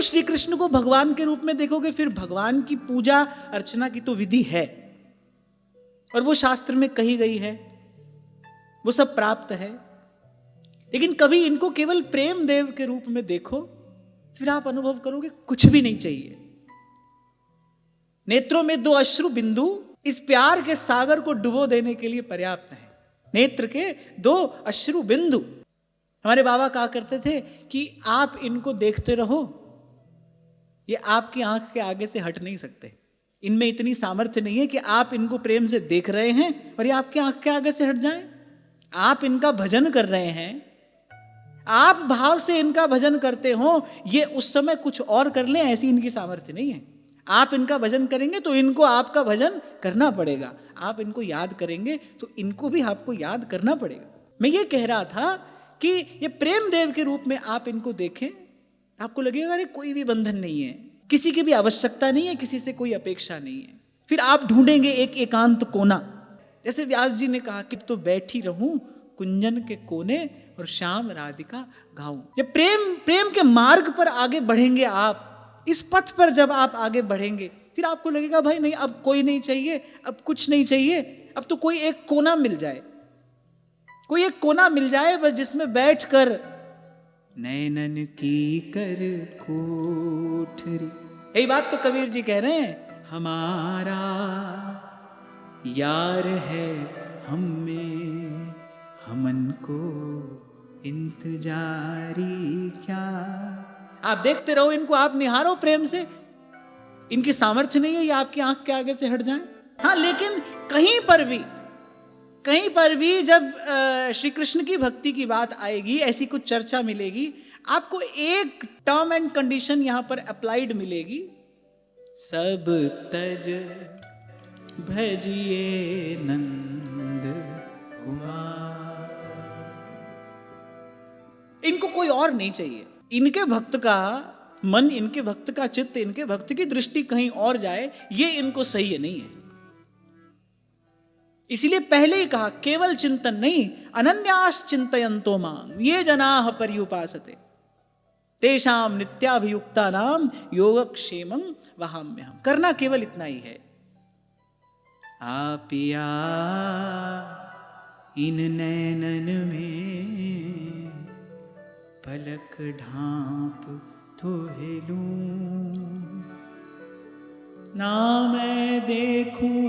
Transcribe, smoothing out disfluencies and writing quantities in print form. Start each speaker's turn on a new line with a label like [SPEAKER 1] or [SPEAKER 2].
[SPEAKER 1] श्री कृष्ण को भगवान के रूप में देखोगे, फिर भगवान की पूजा अर्चना की तो विधि है और वो शास्त्र में कही गई है, वो सब प्राप्त है। लेकिन कभी इनको केवल प्रेम देव के रूप में देखो, फिर आप अनुभव करोगे कुछ भी नहीं चाहिए। नेत्रों में 2 अश्रु बिंदु इस प्यार के सागर को डुबो देने के लिए पर्याप्त है। नेत्र के 2 अश्रु बिंदु। हमारे बाबा कहा करते थे कि आप इनको देखते रहो, ये आपकी आंख के आगे से हट नहीं सकते। इनमें इतनी सामर्थ्य नहीं है कि आप इनको प्रेम से देख रहे हैं और ये आपकी आंख के आगे से हट जाएं। आप इनका भजन कर रहे हैं, आप भाव से इनका भजन करते हो, ये उस समय कुछ और कर लें ऐसी इनकी सामर्थ्य नहीं है। आप इनका भजन करेंगे तो इनको आपका भजन करना पड़ेगा, आप इनको याद करेंगे तो इनको भी आपको याद करना पड़ेगा। मैं ये कह रहा था कि ये प्रेम देव के रूप में आप इनको देखें, आपको लगेगा अरे कोई भी बंधन नहीं है, किसी की भी आवश्यकता नहीं है, किसी से कोई अपेक्षा नहीं है। फिर आप ढूंढेंगे एक एकांत कोना, जैसे व्यास जी ने कहा कि तो बैठी रहूं कुंजन के कोने और श्याम राधिका गाऊं। जब प्रेम के मार्ग पर आगे बढ़ेंगे आप, इस पथ पर जब आप आगे बढ़ेंगे, फिर आपको लगेगा भाई नहीं अब कोई नहीं चाहिए, अब कुछ नहीं चाहिए, अब तो कोई एक कोना मिल जाए, कोई एक कोना मिल जाए बस, जिसमें बैठकर नैनन की कर कोठरी। यही बात तो कबीर जी कह रहे हैं, हमारा यार है हम में हमन को इंतजारी क्या। आप देखते रहो इनको, आप निहारो प्रेम से, इनकी सामर्थ्य नहीं है ये आपकी आंख के आगे से हट जाएं। हाँ, लेकिन कहीं पर भी जब श्री कृष्ण की भक्ति की बात आएगी, ऐसी कुछ चर्चा मिलेगी, आपको एक टर्म एंड कंडीशन यहां पर अप्लाइड मिलेगी, सब तज भजिए नंद कुमार। इनको कोई और नहीं चाहिए, इनके भक्त का मन, इनके भक्त का चित्त, इनके भक्त की दृष्टि कहीं और जाए, ये इनको सही नहीं है। इसीलिए पहले ही कहा केवल चिंतन नहीं, अनन्यास चिंतयन्तो माम ये जनाः पर्युपासते तेषाम नित्याभियुक्ता नाम योगक्षेमं वहाम्यहम्। करना केवल इतना ही है, आपिया इन नैनन में पलक ढांप तोहे लूं, ना मैं देखूं